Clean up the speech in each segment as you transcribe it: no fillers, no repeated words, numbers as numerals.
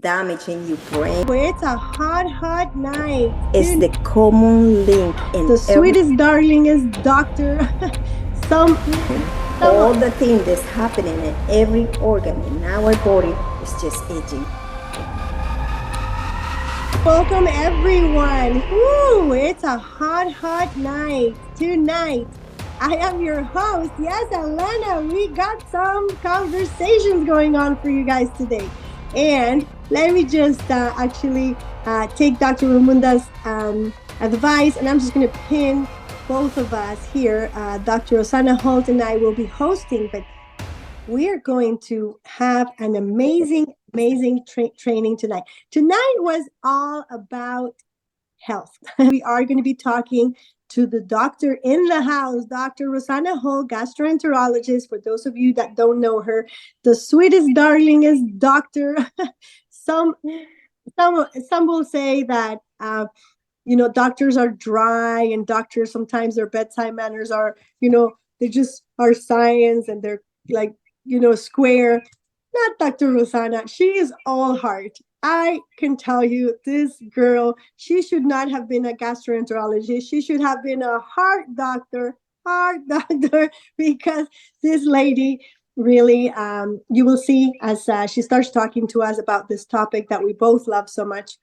damage in your brain. It's a hot night. It's the common link in the sweetest darling is Dr. all the things that's happening in every organ in our body is just aging. Welcome everyone. Woo, it's a hot night tonight. I am your host. Yes, Elena, we got some conversations going on for you guys today. And let me just take Dr. Ramunda's advice, and I'm just going to pin both of us here. Dr. Rosanna Holt and I will be hosting, but we are going to have an amazing training tonight. Tonight was all about health. We are going to be talking to the doctor in the house, Dr. Rosanna Holt, gastroenterologist. For those of you that don't know her, the sweetest darling is Dr. Some will say that doctors are dry, and doctors sometimes their bedside manners are, they just are science, and they're like, square. Not Dr. Rosanna. She is all heart. I can tell you, this girl, she should not have been a gastroenterologist. She should have been a heart doctor, because this lady really, you will see as she starts talking to us about this topic that we both love so much,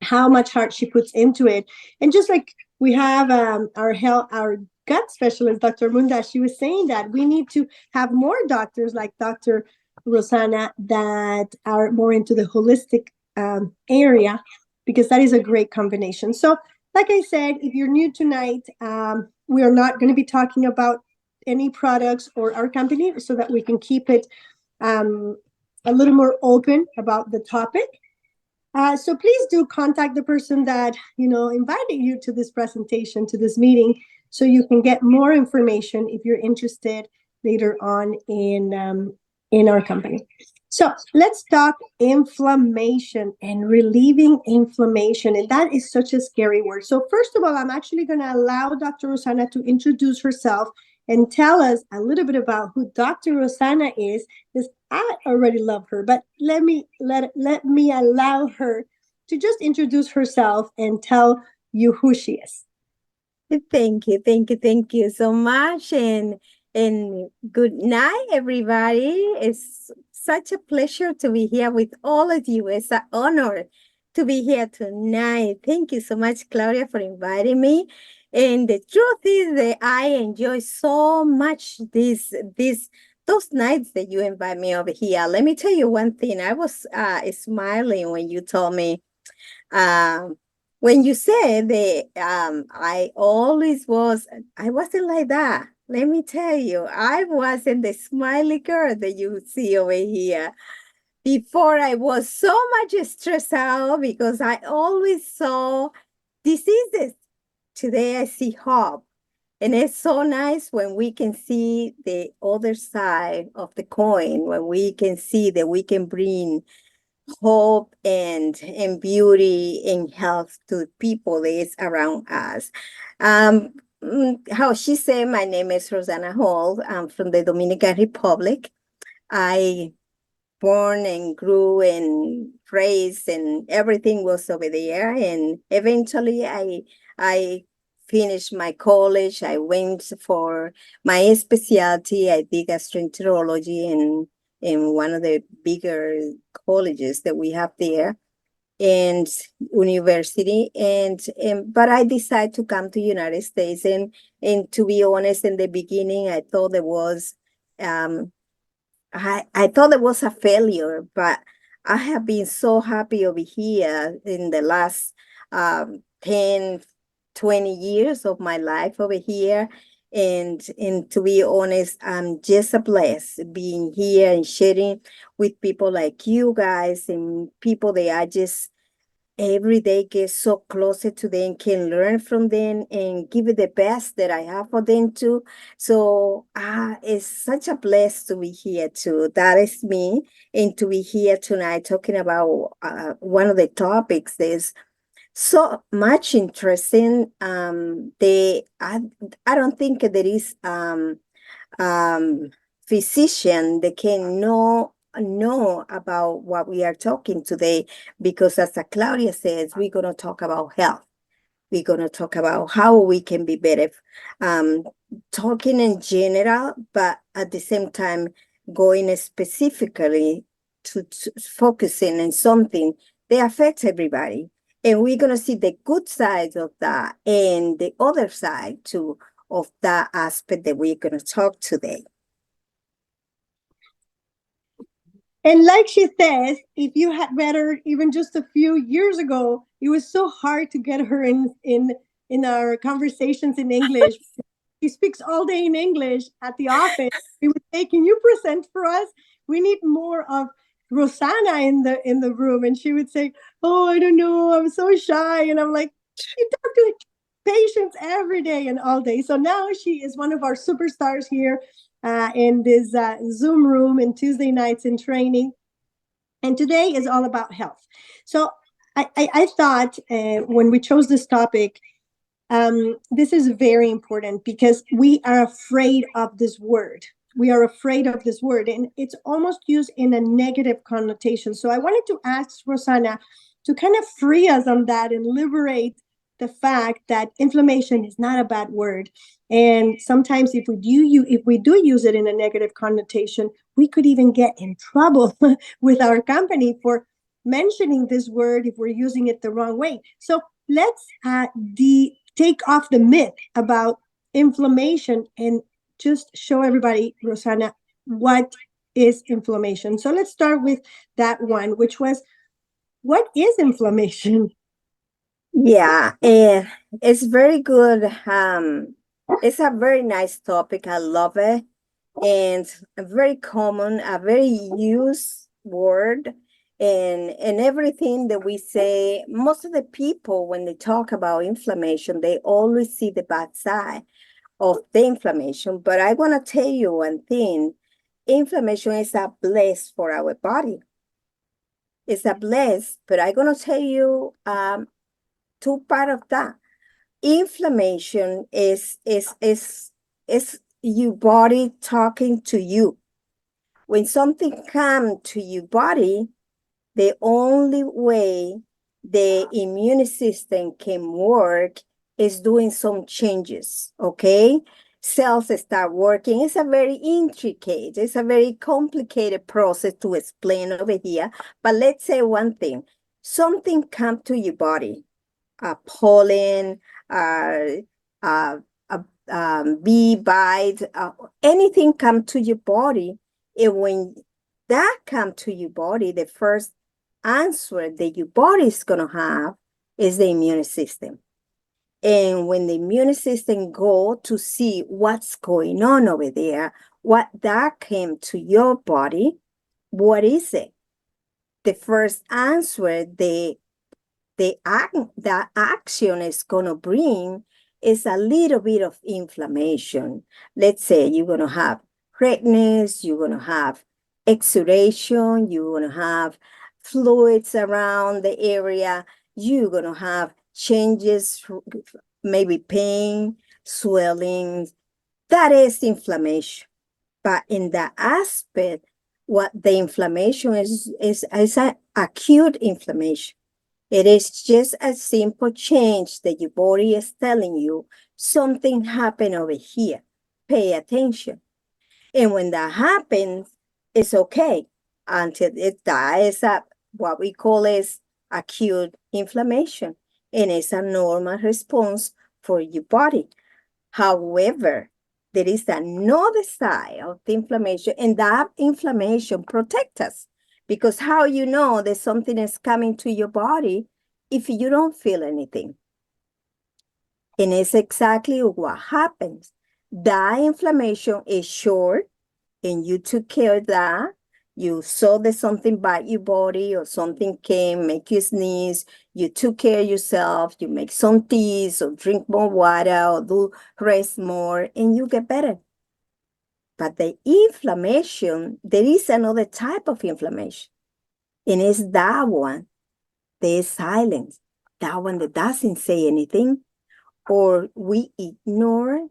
how much heart she puts into it. And just like we have our gut specialist, Dr. Munda, she was saying that we need to have more doctors like Dr. Rosanna that are more into the holistic area, because that is a great combination. So, like I said, if you're new tonight, we are not going to be talking about any products or our company, so that we can keep it a little more open about the topic. So please do contact the person that invited you to this presentation, to this meeting, so you can get more information if you're interested later on in our company. So let's talk inflammation and relieving inflammation, and that is such a scary word. So first of all, I'm actually going to allow Dr. Rosanna to introduce herself and tell us a little bit about who Dr. Rosanna is, because I already love her, but let me allow her to just introduce herself and tell you who she is. Thank you so much, and good night, everybody. It's such a pleasure to be here with all of you. It's an honor to be here tonight. Thank you so much, Claudia, for inviting me. And the truth is that I enjoy so much those nights that you invite me over here. Let me tell you one thing. I was smiling when you told me, when you said that I wasn't like that. Let me tell you, I wasn't the smiley girl that you see over here. Before, I was so much stressed out because I always saw diseases. Today I see hope. And it's so nice when we can see the other side of the coin, when we can see that we can bring hope and beauty and health to people that is around us. How she said, my name is Rosanna Hall. I'm from the Dominican Republic. I born and grew and raised, and everything was over there. And eventually I finished my college. I went for my specialty. I did gastroenterology in one of the bigger colleges that we have there, and university. And but I decided to come to United States. And to be honest, in the beginning, I thought there was I thought it was a failure, but I have been so happy over here in the last 10, 20 years of my life over here. And to be honest, I'm just a blessed being here and sharing with people like you guys, and people that I just every day get so closer to them, can learn from them and give it the best that I have for them too. So it's such a bless to be here too. That is me. And to be here tonight talking about one of the topics is so much interesting. I don't think there is physician that can know know about what we are talking today, because as Claudia says, we're going to talk about health. We're going to talk about how we can be better, um, talking in general, but at the same time, going specifically to focusing on something that affects everybody. And we're going to see the good sides of that and the other side too of that aspect that we're going to talk today. And like she says, if you had read her even just a few years ago, it was so hard to get her in our conversations in English. She speaks all day in English at the office. We would say, "Can you present for us? We need more of Rosanna in the room." And she would say, "Oh, I don't know. I'm so shy." And I'm like, "You talk to patients every day and all day." So now she is one of our superstars here in this Zoom room and Tuesday nights in training. And today is all about health. So I thought when we chose this topic, this is very important because we are afraid of this word. We are afraid of this word, and it's almost used in a negative connotation. So I wanted to ask Rosanna to kind of free us on that and liberate the fact that inflammation is not a bad word. And sometimes if we do use it in a negative connotation, we could even get in trouble with our company for mentioning this word if we're using it the wrong way. So let's take off the myth about inflammation and just show everybody, Rosanna, what is inflammation. So let's start with that one, which was, what is inflammation? Yeah, and it's very good. It's a very nice topic. I love it. And a very common, a very used word. And everything that we say, most of the people, when they talk about inflammation, they always see the bad side of the inflammation. But I want to tell you one thing. Inflammation is a bless for our body. It's a bless, but I'm going to tell you two part of that. Inflammation is your body talking to you. When something comes to your body, the only way the immune system can work is doing some changes, okay? Cells start working. It's a very intricate, it's a very complicated process to explain over here. But let's say one thing. Something comes to your body, pollen, uh, uh, bee bite, anything come to your body. And when that come to your body, the first answer that your body is going to have is the immune system. And when the immune system go to see what's going on over there, what that came to your body, what is it? The first answer the action is going to bring is a little bit of inflammation. Let's say you're going to have redness, you're going to have exudation, you're going to have fluids around the area, you're going to have changes, maybe pain, swelling. That is inflammation. But in that aspect, what the inflammation is an acute inflammation. It is just a simple change that your body is telling you something happened over here. Pay attention. And when that happens, it's okay until it dies up. What we call is acute inflammation. And it's a normal response for your body. However, there is another side of the inflammation, and that inflammation protects us. Because how you know that something is coming to your body if you don't feel anything? And it's exactly what happens. That inflammation is short, and you took care of that. You saw that something bite your body or something came, make you sneeze. You took care of yourself. You make some teas or drink more water or do rest more, and you get better. But the inflammation, there is another type of inflammation, and it's that one that is silent, that one that doesn't say anything, or we ignore,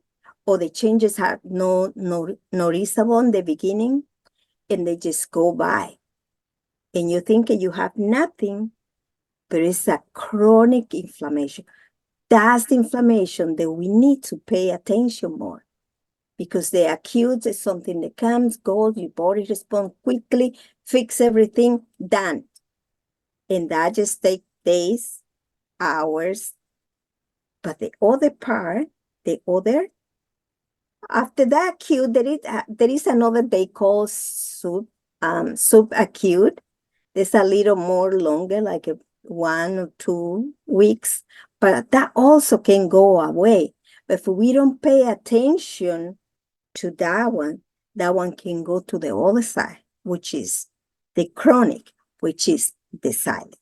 or the changes are no noticeable in the beginning. and they just go by. And you think you have nothing, but it's a chronic inflammation. That's the inflammation that we need to pay attention more, because the acute is something that comes, goes, your body responds quickly, fix everything, done. And that just takes days, hours. But the other part, after the acute, there is another they call subacute. It's a little more longer, like 1 or 2 weeks, but that also can go away. But if we don't pay attention to that one can go to the other side, which is the chronic, which is the silent.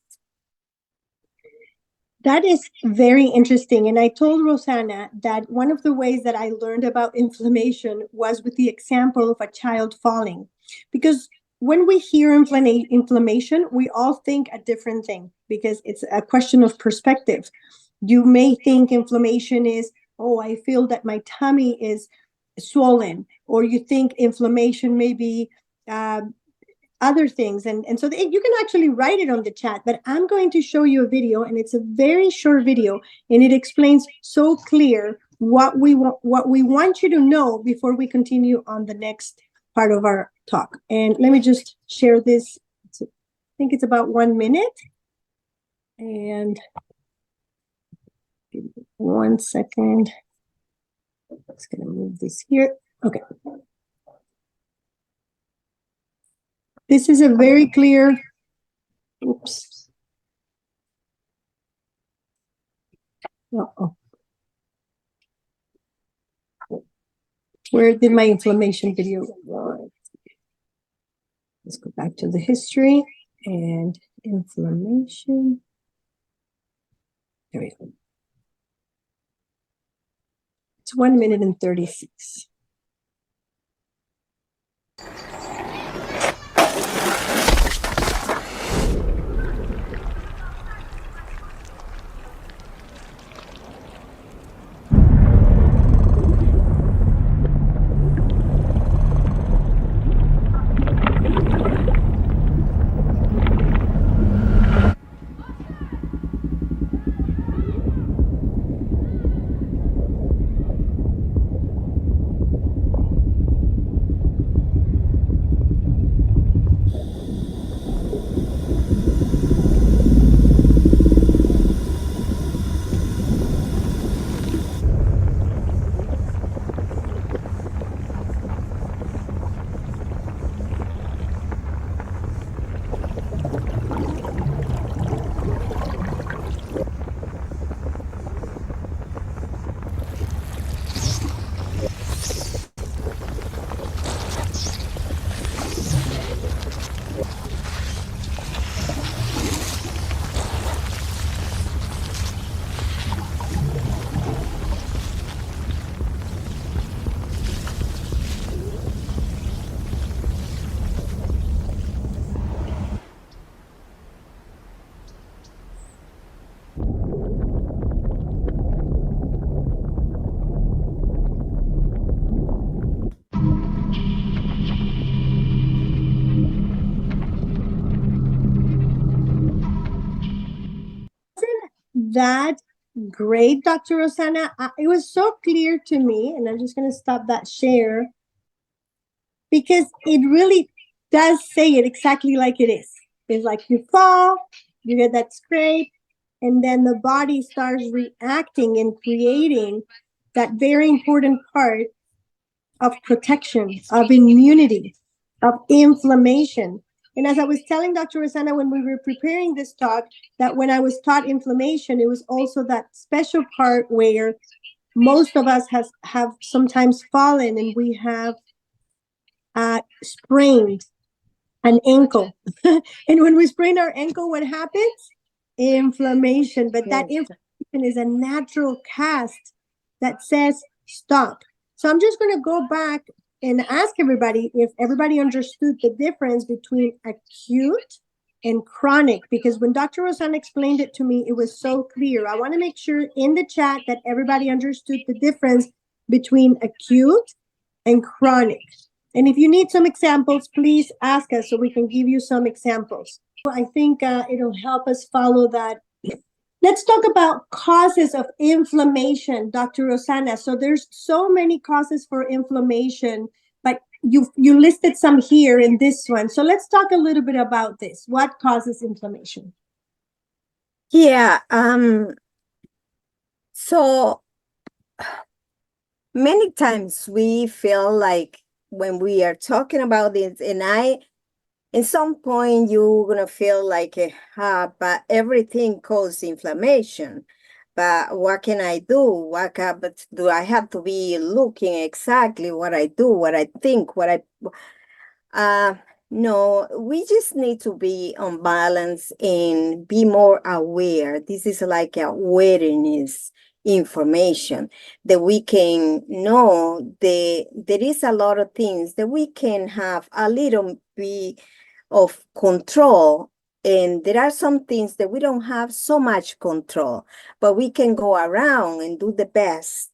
That is very interesting. And I told Rosanna that one of the ways that I learned about inflammation was with the example of a child falling. Because when we hear inflammation, we all think a different thing, because it's a question of perspective. You may think inflammation is, oh, I feel that my tummy is swollen, or you think inflammation may be other things. And so you can actually write it on the chat, but I'm going to show you a video, and it's a very short video, and it explains so clear what we want you to know before we continue on the next part of our talk. And let me just share this. I think it's about 1 minute. And 1 second. I'm just going to move this here. Okay. This is a very clear, oops. Uh-oh. Where did my inflammation video go? Let's go back to the history and inflammation. There we go. It's 1 minute and 36. That great, Dr. Rosanna. It was so clear to me, and I'm just going to stop that share, because it really does say it exactly like it is. It's like you fall, you get that scrape, and then the body starts reacting and creating that very important part of protection, of immunity, of inflammation. And as I was telling Dr. Rosanna when we were preparing this talk, that when I was taught inflammation, it was also that special part where most of us have sometimes fallen, and we have sprained an ankle. And when we sprain our ankle, what happens? Inflammation. But that inflammation is a natural cast that says stop. So I'm just going to go back and ask everybody if everybody understood the difference between acute and chronic, because when Dr. Rosanna explained it to me, it was so clear. I want to make sure in the chat that everybody understood the difference between acute and chronic. And if you need some examples, please ask us so we can give you some examples. I think it'll help us follow that. Let's talk about causes of inflammation, Dr. Rosanna. So there's so many causes for inflammation, but you listed some here in this one. So let's talk a little bit about this. What causes inflammation? Yeah, so many times we feel like when we are talking about this, and in some point you're gonna feel like, but everything causes inflammation. But what can I do? But do I have to be looking exactly what I do, what I think, uh, no, we just need to be on balance and be more aware. This is like awareness information that we can know there is a lot of things that we can have a little bit of control. And there are some things that we don't have so much control, but we can go around and do the best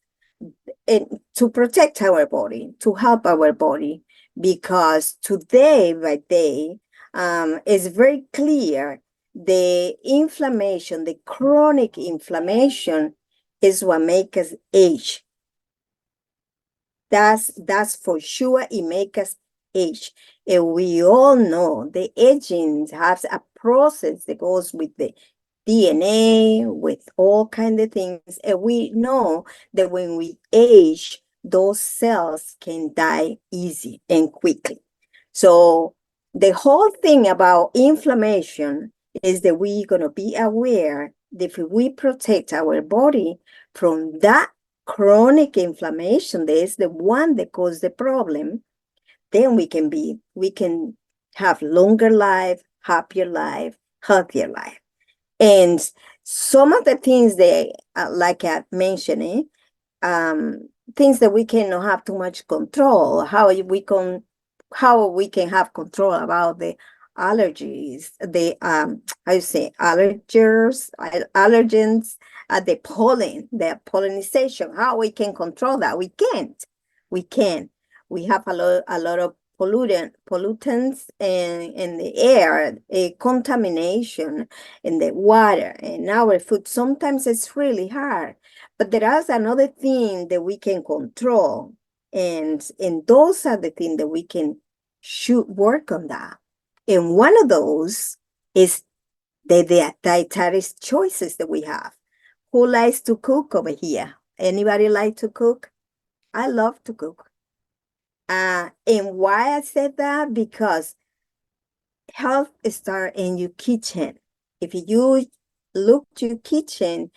and to protect our body, to help our body, because today by day, it's very clear the inflammation, the chronic inflammation, is what makes us age. That's for sure. It makes us age, and we all know the aging has a process that goes with the DNA, with all kind of things, and we know that when we age, those cells can die easy and quickly. So the whole thing about inflammation is that we're gonna be aware that if we protect our body from that chronic inflammation, that is the one that causes the problem, then we can have longer life, happier life, healthier life. And some of the things that, like I mentioned, things that we cannot have too much control, how we can have control about the allergies, the how you say allergens, the pollination, how we can control that. We can't. We have a lot of pollutants in the air, a contamination in the water, and our food. Sometimes it's really hard, but there is another thing that we can control, and those are the things that we should work on that. And one of those is the dietary choices that we have. Who likes to cook over here? Anybody like to cook? I love to cook. And why I said that? Because health starts in your kitchen. If you look to your kitchen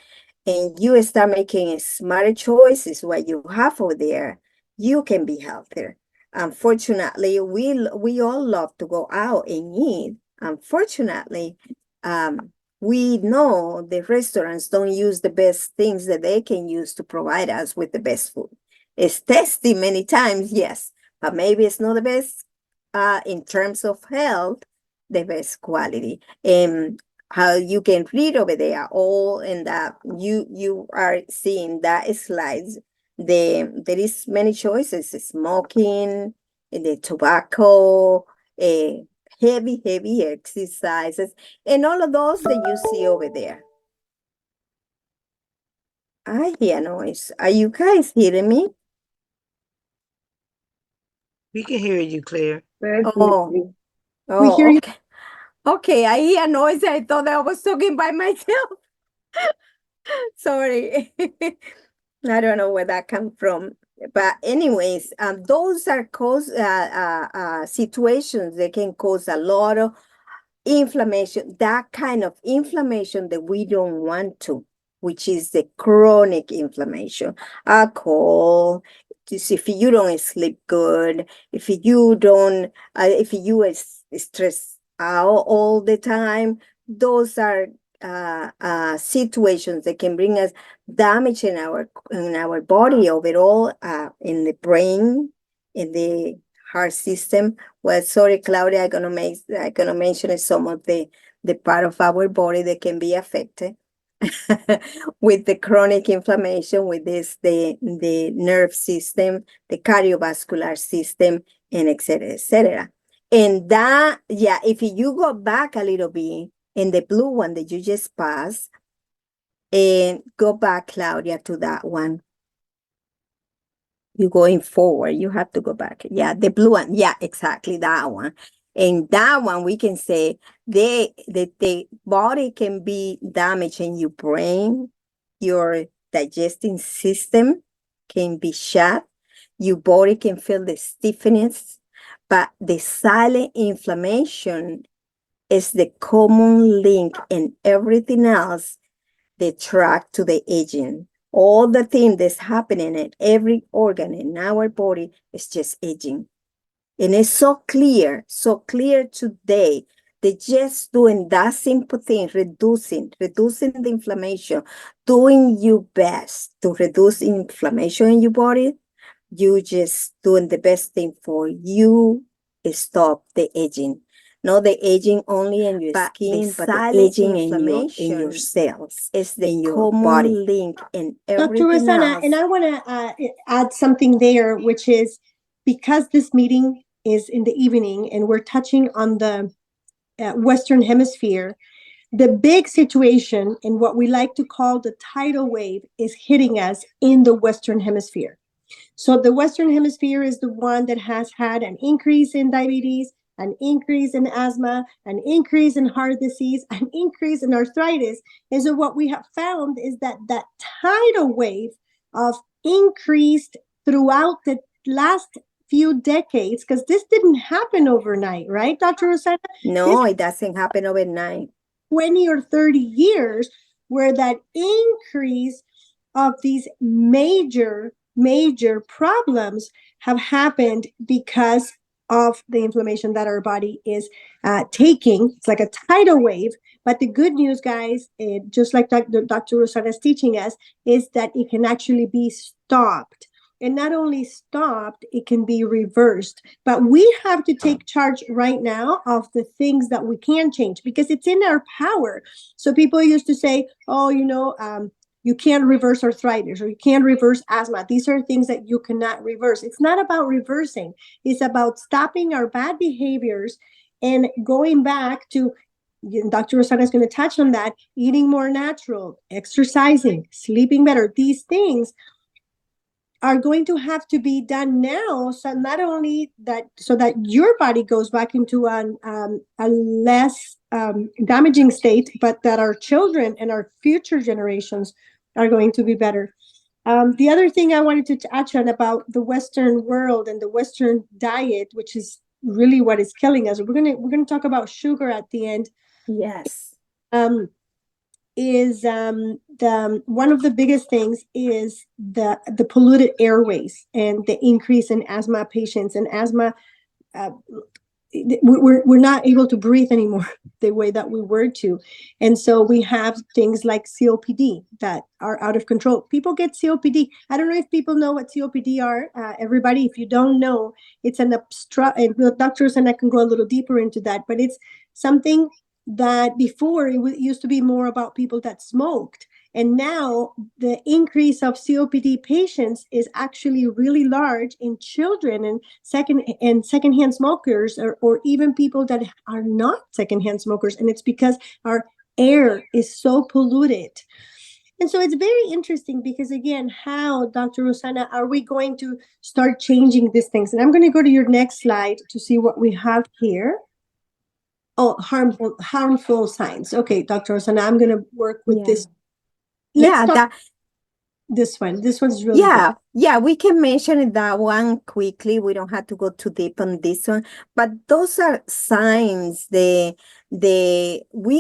and you start making smarter choices what you have over there, you can be healthier. Unfortunately, we all love to go out and eat. Unfortunately, we know the restaurants don't use the best things that they can use to provide us with the best food. It's tasty many times, yes, but maybe it's not the best in terms of health, the best quality. And how you can read over there all in that you are seeing that slides, there is many choices: smoking, the tobacco, heavy exercises, and all of those that you see over there. I hear noise. Are you guys hearing me? We can hear you, Claire. Oh, We hear you. okay. Okay, I hear noise. I thought I was talking by myself. Sorry. I don't know where that come from. But anyways, those are situations that can cause a lot of inflammation, that kind of inflammation that we don't want to, which is the chronic inflammation. Alcohol, just if you don't sleep good, if you is stressed out all the time, those are situations that can bring us damage in our body overall, in the brain, in the heart system. Well, sorry, Claudia, I'm gonna mention some of the part of our body that can be affected with the chronic inflammation, with the nerve system, the cardiovascular system, and et cetera, et cetera. And that, yeah, if you go back a little bit in the blue one that you just passed, and go back, Claudia, to that one. You're going forward. You have to go back. Yeah, the blue one. Yeah, exactly that one. And that one, we can say the body can be damaged in your brain, your digesting system can be shut, your body can feel the stiffness, but the silent inflammation is the common link in everything else they track to the aging. All the thing that's happening in every organ in our body is just aging. And it's so clear today that just doing that simple thing, reducing the inflammation, doing your best to reduce inflammation in your body, you just doing the best thing for you, stop the aging. Not the aging only in your skin, but the aging in your cells. It's the common link in Dr. everything Rosanna, else. and I want to add something there, which is because this meeting is in the evening and we're touching on the Western Hemisphere, the big situation and what we like to call the tidal wave is hitting us in the Western Hemisphere. So the Western Hemisphere is the one that has had an increase in diabetes, an increase in asthma, an increase in heart disease, an increase in arthritis. And so what we have found is that that tidal wave of increased throughout the last few decades, because this didn't happen overnight, right, Dr. Rosetta? No, it doesn't happen overnight. 20 or 30 years where that increase of these major problems have happened because of the inflammation that our body is taking. It's like a tidal wave. But the good news, guys, just like Dr. Rosana is teaching us, is that it can actually be stopped. And not only stopped, it can be reversed. But we have to take charge right now of the things that we can change because it's in our power. So people used to say, oh, you can't reverse arthritis or you can't reverse asthma. These are things that you cannot reverse. It's not about reversing. It's about stopping our bad behaviors and going back to, Dr. Rosana is going to touch on that, eating more natural, exercising, sleeping better. These things are going to have to be done now. So not only that, so that your body goes back into a less damaging state, but that our children and our future generations are going to be better. The other thing I wanted to touch on about the Western world and the Western diet, which is really what is killing us. We're gonna talk about sugar at the end. Yes. Is the one of the biggest things is the polluted airways and the increase in asthma patients and asthma. We're not able to breathe anymore the way that we were to. And so we have things like COPD that are out of control. People get COPD. I don't know if people know what COPD are. Everybody, if you don't know, it's an and doctors and I can go a little deeper into that, but it's something that before it used to be more about people that smoked. And now the increase of COPD patients is actually really large in children and secondhand smokers or even people that are not secondhand smokers. And it's because our air is so polluted. And so it's very interesting because, again, how, Dr. Rosanna, are we going to start changing these things? And I'm going to go to your next slide to see what we have here. Oh, harmful signs. Okay, Dr. Rosanna, I'm going to work with this. Let's start this one. This one's really good. Yeah, we can mention that one quickly. We don't have to go too deep on this one, but those are signs we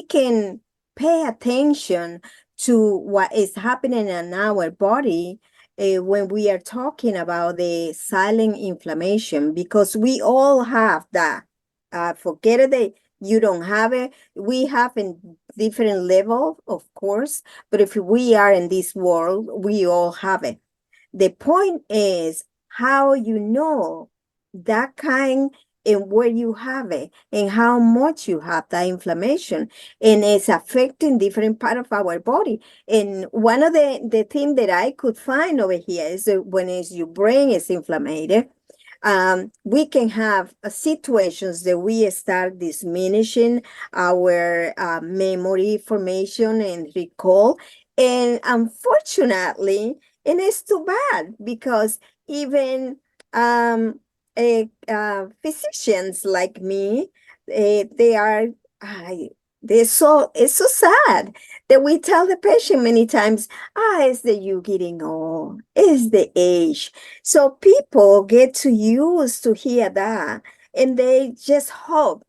can pay attention to what is happening in our body when we are talking about the silent inflammation, because we all have that. Forget it that you don't have it. We have in different level, of course, but if we are in this world, we all have it. The point is how you know that kind and where you have it and how much you have that inflammation, and it's affecting different part of our body. And one of the thing that I could find over here is that when your brain is inflamed, we can have situations that we start diminishing our memory formation and recall. And unfortunately, and it's too bad because even physicians like me, they are, I, it's so sad that we tell the patient many times, it's the you getting old, it's the age. So people get to used to hear that, and they just hope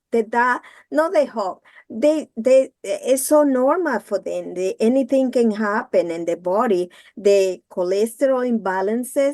no, they hope. It's so normal for them. Anything can happen in the body, the cholesterol imbalances,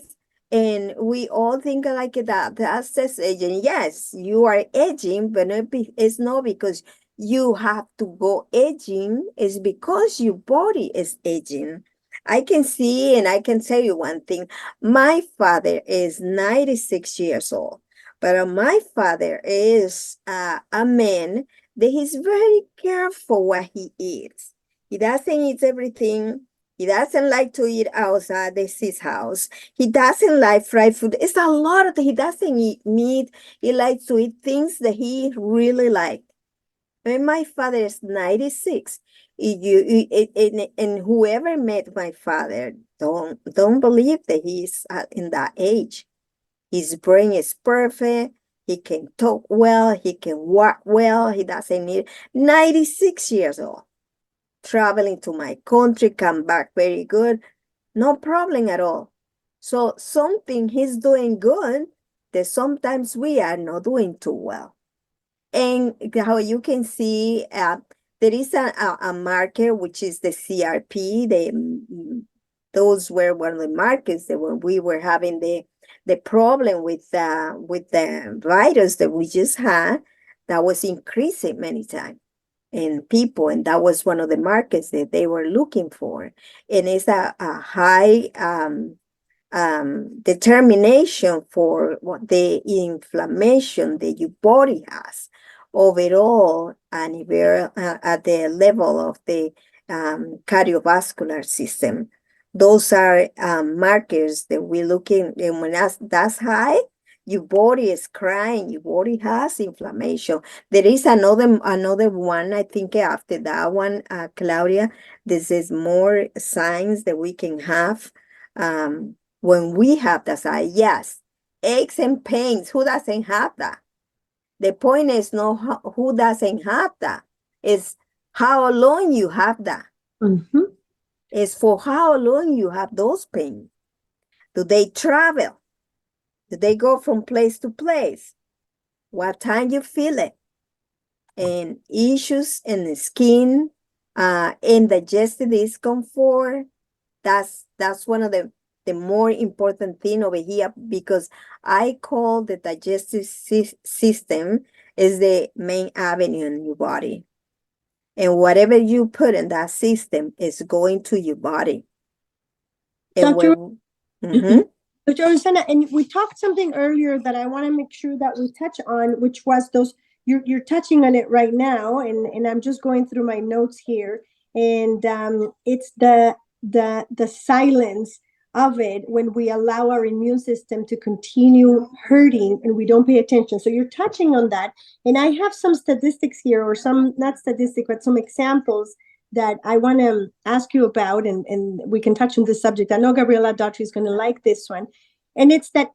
and we all think like that. That's just aging. Yes, you are aging, but it's not because you have to go aging. It's because your body is aging. I can see, and I can tell you one thing. My father is 96 years old, but my father is a man that he's very careful what he eats. He doesn't eat everything. He doesn't like to eat outside his house. He doesn't like fried food. It's a lot of things. He doesn't eat meat. He likes to eat things that he really likes. And my father is 96. And whoever met my father, don't believe that he's in that age. His brain is perfect. He can talk well. He can walk well. He doesn't need 96 years old. Traveling to my country, come back very good. No problem at all. So something he's doing good that sometimes we are not doing too well. And how you can see, there is a marker, which is the CRP. Those were one of the markers that when we were having the problem with the virus that we just had, that was increasing many times in people, and that was one of the markers that they were looking for. And it's a high determination for what the inflammation that your body has overall, and at the level of the cardiovascular system. Those are markers that we're looking, and when that's high, your body is crying, your body has inflammation. There is another one, I think after that one, Claudia, this is more signs that we can have when we have that side. Yes, aches and pains, who doesn't have that? The point is not who doesn't have that, it's how long you have that. Mm-hmm. It's for how long you have those pains. Do they travel? Do they go from place to place? What time you feel it? And issues in the skin, indigestive discomfort. That's one of the more important thing over here, because I call the digestive system is the main avenue in your body. And whatever you put in that system is going to your body. And Dr. Mhm. Dr. Rosana, and we talked something earlier that I want to make sure that we touch on, which was those, you're touching on it right now, and I'm just going through my notes here, and it's the silence of it when we allow our immune system to continue hurting and we don't pay attention. So you're touching on that, and I have some statistics here, or some, not statistic, but some examples that I want to ask you about, and we can touch on this subject. I know Gabriela Daughtry is going to like this one. And it's that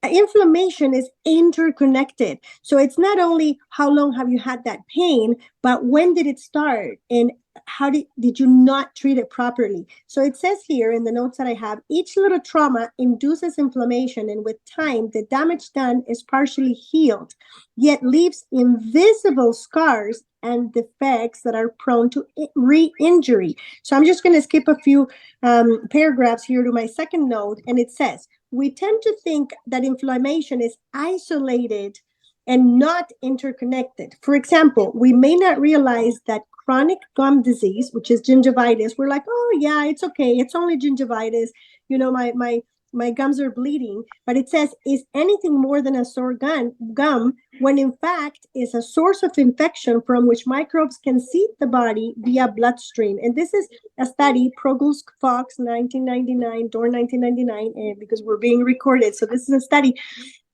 inflammation is interconnected. So it's not only how long have you had that pain, but when did it start? And how did you not treat it properly? So it says here in the notes that I have, each little trauma induces inflammation, and with time, the damage done is partially healed, yet leaves invisible scars and defects that are prone to re-injury. So I'm just going to skip a few paragraphs here to my second note, and it says, we tend to think that inflammation is isolated and not interconnected. For example, we may not realize that chronic gum disease, which is gingivitis, we're like, oh yeah, it's okay, it's only gingivitis, you know, my gums are bleeding. But it says, is anything more than a sore gum, when in fact is a source of infection from which microbes can seed the body via bloodstream. And this is a study, Progulsk Fox, 1999, Door 1999, because we're being recorded. So this is a study.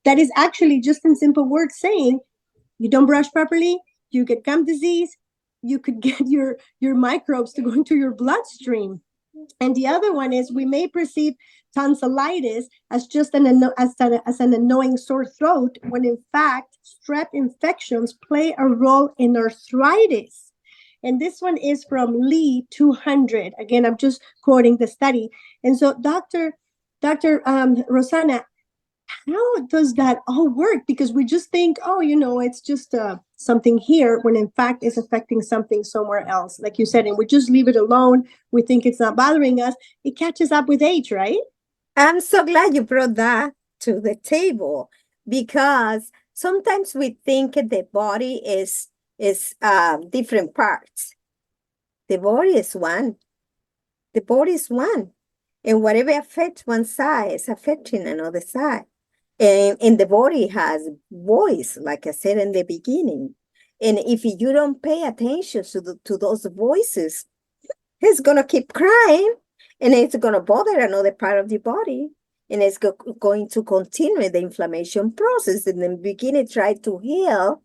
that is actually just in simple words saying you don't brush properly, you get gum disease, you could get your microbes to go into your bloodstream. And the other one is we may perceive tonsillitis as just as an annoying sore throat, when in fact strep infections play a role in arthritis. And this one is from Lee 200. Again, I'm just quoting the study. And so, Dr. Rosanna, how does that all work? Because we just think, oh, it's just something here, when in fact it's affecting something somewhere else, like you said, and we just leave it alone. We think it's not bothering us. It catches up with age, right? I'm so glad you brought that to the table, because sometimes we think the body is different parts. The body is one. The body is one. And whatever affects one side is affecting another side. And the body has voice, like I said in the beginning. And if you don't pay attention to those voices, it's going to keep crying, and it's going to bother another part of the body. And it's going to continue the inflammation process. In the beginning, try to heal,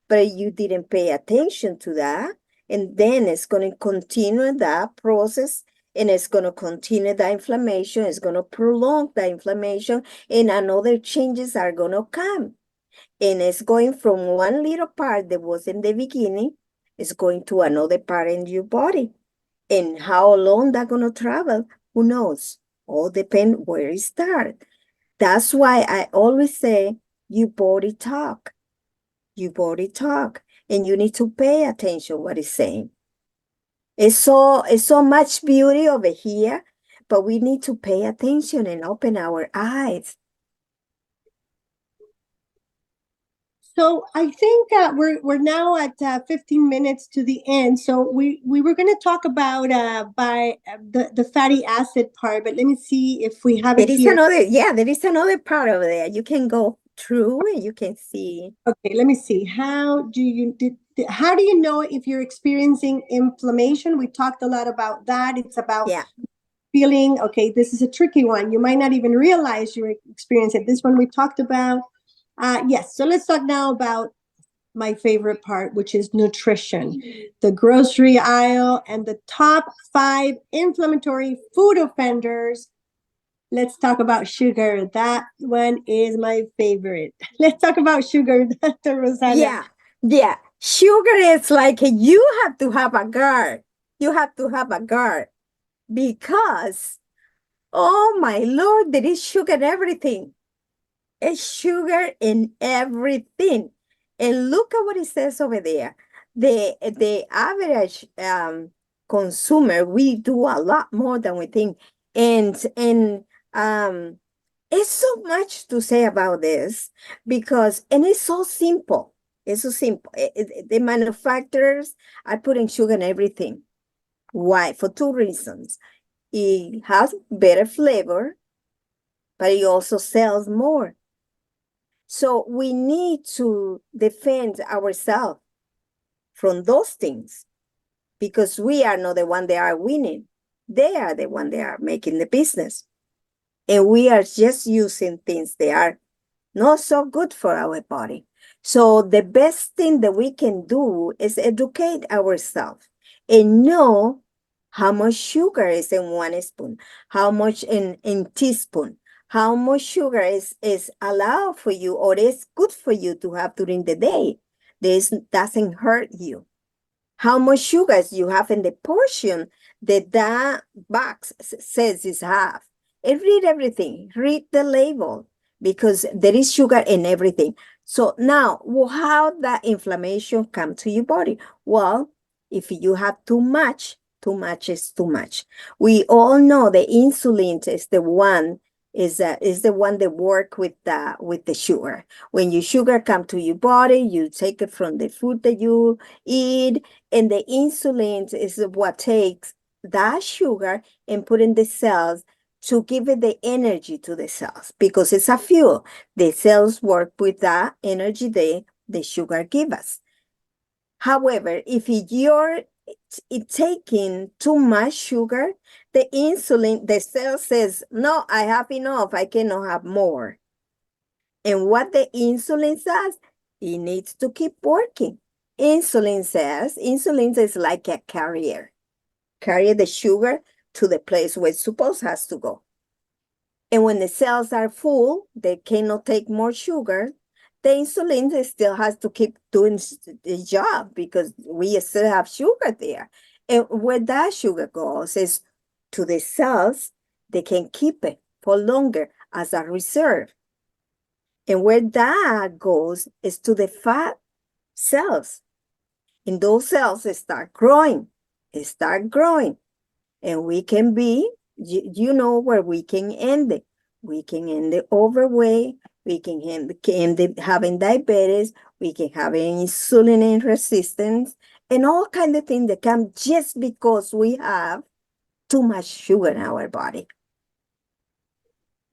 but you didn't pay attention to that. And then it's going to continue that process, and it's going to continue the inflammation. It's going to prolong the inflammation, and another changes are going to come. And it's going from one little part that was in the beginning, it's going to another part in your body. And how long that's going to travel, who knows? All depends where it starts. That's why I always say, you body talk. You body talk. And you need to pay attention what it's saying. It's so much beauty over here, but we need to pay attention and open our eyes. So I think we're now at 15 minutes to the end. So we were going to talk about the fatty acid part, but let me see if we have it here. There is another part over there. You can go through and you can see. Okay, let me see. How do you know if you're experiencing inflammation? We talked a lot about that. It's about feeling, okay, this is a tricky one. You might not even realize you're experiencing it. This one we talked about. Yes, so let's talk now about my favorite part, which is nutrition, the grocery aisle, and the top 5 inflammatory food offenders. Let's talk about sugar. That one is my favorite. Let's talk about sugar, Dr. Rosanna. Yeah. Sugar is like you have to have a guard. You have to have a guard, because, oh my Lord, there is sugar in everything. It's sugar in everything. And look at what it says over there. The average consumer, we do a lot more than we think. And it's so much to say about this, because, and it's so simple. It's so simple. The manufacturers are putting sugar in everything. Why? For 2 reasons. It has better flavor, but it also sells more. So we need to defend ourselves from those things, because we are not the one that are winning. They are the one that are making the business. And we are just using things that are not so good for our body. So the best thing that we can do is educate ourselves and know how much sugar is in 1 spoon, how much in teaspoon, how much sugar is allowed for you or is good for you to have during the day. This doesn't hurt you. How much sugars you have in the portion that box says is half. And read everything, read the label, because there is sugar in everything. So now, how that inflammation come to your body? Well, if you have too much is too much. We all know the insulin is the one that work with the sugar. When your sugar come to your body, you take it from the food that you eat, and the insulin is what takes that sugar and put in the cells to give it the energy to the cells, because it's a fuel. The cells work with that energy the sugar give us. However, if you're taking too much sugar, the cell says, no, I have enough, I cannot have more. And what the insulin says, it needs to keep working. Insulin is like a carrier, carry the sugar to the place where it's supposed has to go. And when the cells are full, they cannot take more sugar. The insulin still has to keep doing the job because we still have sugar there. And where that sugar goes is to the cells, they can keep it for longer as a reserve. And where that goes is to the fat cells. And those cells start growing, And we can be, you know where we can end it. We can end it overweight. We can end it having diabetes. We can have insulin resistance and all kind of things that come just because we have too much sugar in our body.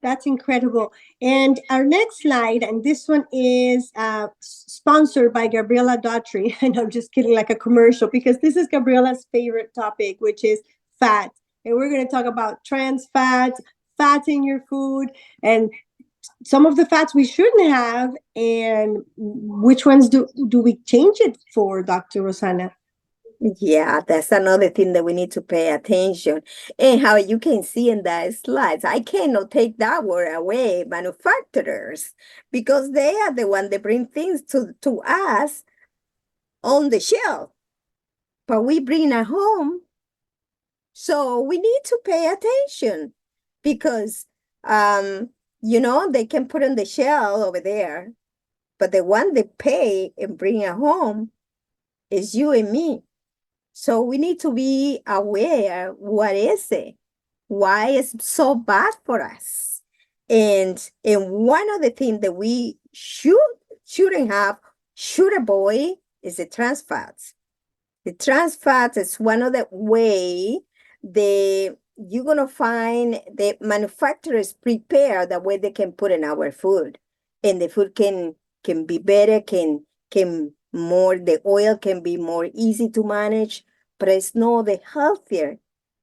That's incredible. And our next slide, and this one is sponsored by Gabriela Daughtry. And I'm just kidding, like a commercial, because this is Gabriela's favorite topic, which is fat. And we're going to talk about trans fats, fats in your food, and some of the fats we shouldn't have, and which ones do we change it for, Dr. Rosanna? Yeah, that's another thing that we need to pay attention. And how you can see in the slides, I cannot take that word away, manufacturers, because they are the one that bring things to us on the shelf. But we bring it home. So we need to pay attention because, they can put on the shelf over there, but the one they pay and bring it home is you and me. So we need to be aware, what is it? Why is it so bad for us? And one of the things that we shouldn't avoid is the trans fats. The trans fats is one of the way you're gonna find the manufacturers prepare the way they can put in our food, and the food can be better, the oil can be more easy to manage, but it's not the healthier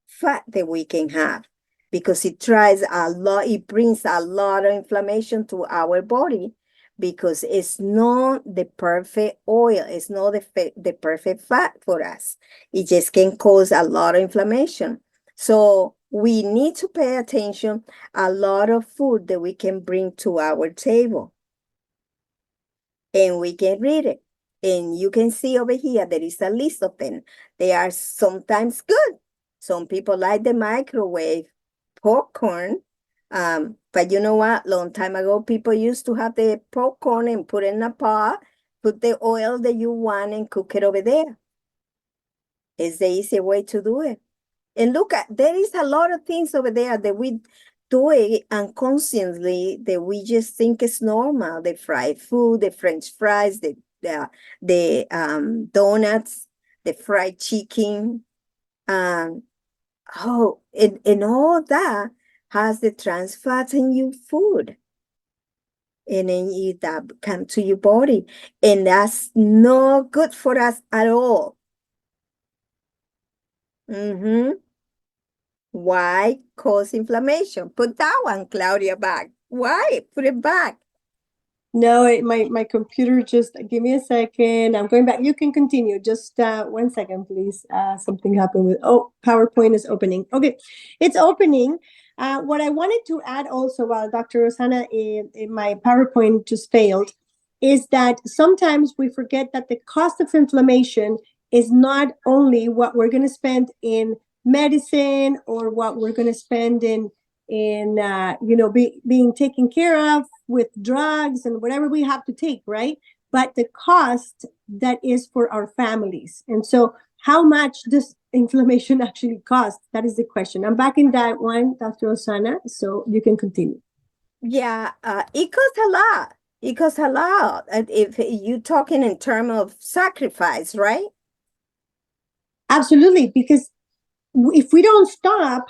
fat that we can have because it brings a lot of inflammation to our body because it's not the perfect oil, it's not the perfect fat for us. It just can cause a lot of inflammation. So we need to pay attention a lot of food that we can bring to our table. And we can read it. And you can see over here, there is a list of them. They are sometimes good. Some people like the microwave popcorn. But you know what? Long time ago, people used to have the popcorn and put it in a pot, put the oil that you want and cook it over there. It's the easy way to do it. And look, there is a lot of things over there that we do it unconsciously that we just think is normal. The fried food, the French fries, the donuts, the fried chicken. And all that has the trans fats in your food. And then that come to your body. And that's not good for us at all. Why cause inflammation? Put that one, Claudia, back. Why? Put it back. No, my computer just, give me a second. I'm going back. You can continue. Just 1 second, please. Something happened with, PowerPoint is opening. Okay, it's opening. What I wanted to add also while Dr. Rosanna, in my PowerPoint just failed, is that sometimes we forget that the cost of inflammation is not only what we're going to spend in medicine or what we're going to spend in being taken care of with drugs and whatever we have to take, right? But the cost that is for our families. And so how much does inflammation actually cost? That is the question. I'm back in that one, Dr. Osana, so you can continue. Yeah, it costs a lot. It costs a lot. If you're talking in terms of sacrifice, right? Absolutely, because if we don't stop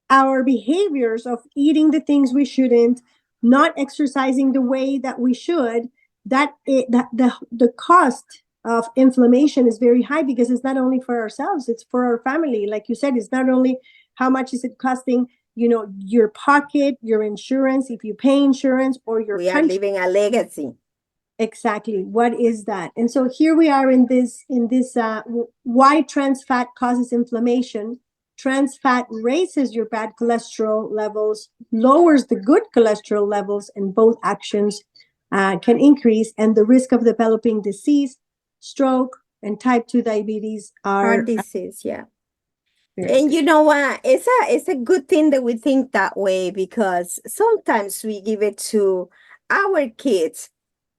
our behaviors of eating the things we shouldn't, not exercising the way that we should, the cost of inflammation is very high because it's not only for ourselves, it's for our family. Like you said, it's not only how much is it costing your pocket, your insurance, if you pay insurance, or your We are country. leaving a legacy. Exactly. What is that? And so here we are in this why trans fat causes inflammation. Trans fat raises your bad cholesterol levels, lowers the good cholesterol levels, and both actions can increase. And the risk of developing disease, stroke, and type 2 diabetes Heart are disease, yeah. very And big. you know what? It's a good thing that we think that way, because sometimes we give it to our kids.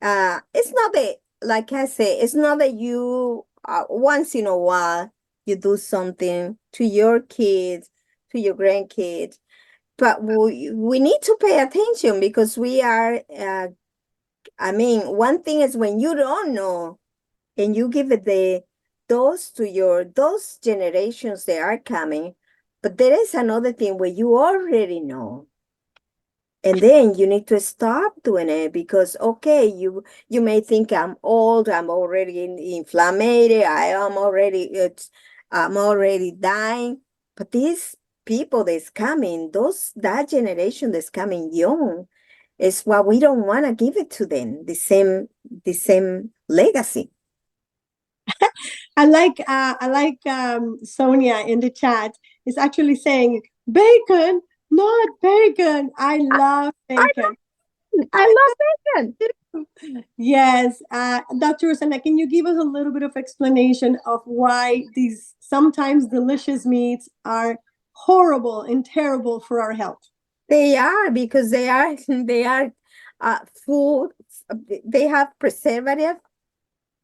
It's not that, like I say, it's not that you once in a while you do something to your kids, to your grandkids, but we need to pay attention, because we are. I mean, one thing is when you don't know and you give it those generations that are coming. But there is another thing where you already know, and then you need to stop doing it, because okay, you may think I'm old, I'm already inflamed, I'm already dying. But these people that's coming, that generation that's coming young, is what we don't want to give it to them, the same legacy. I like Sonia in the chat is actually saying bacon, not bacon. I love I bacon. I love bacon. Yes, Dr. Rosanna, can you give us a little bit of explanation of why these sometimes delicious meats are horrible and terrible for our health? They are, because they are food. They have preservative,